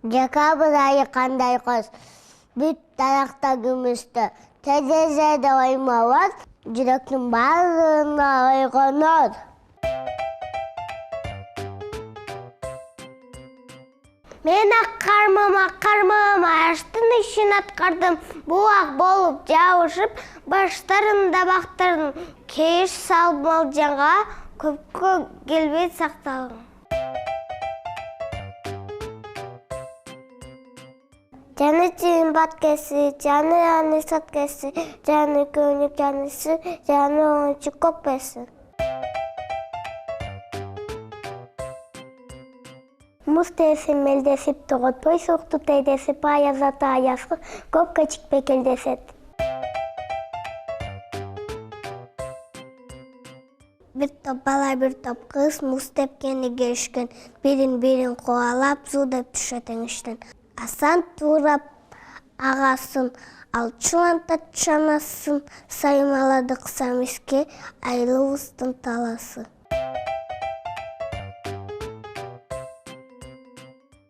Декабрь айы кандай коз, бүт таракта күмүстө. Терезеде оймолор, жүрөктүн баарына ойгонор. Мен аккармам, аштын ишин аткардым. Буак болуп жабышып, баштарында бактырдым. Кеш салмалжанга көпкө келбей сакталдым. Жаны чын баткеси, жаны аны саткеси, жаны көнүк жанысы, жаны ончу көкпеси. Муз тесин мелдесип тогот, той сукту тейдесип, аязата аязгы, көп кечикпей келдесет. Бир топ бала, бир топ кыз муз тепкени келишкен, бирин кубалап, суу деп түшөт эңиштен. Асан туурап агасын, ал чулантат чанасын, саймаладык самиске, айлыбыздын таласы.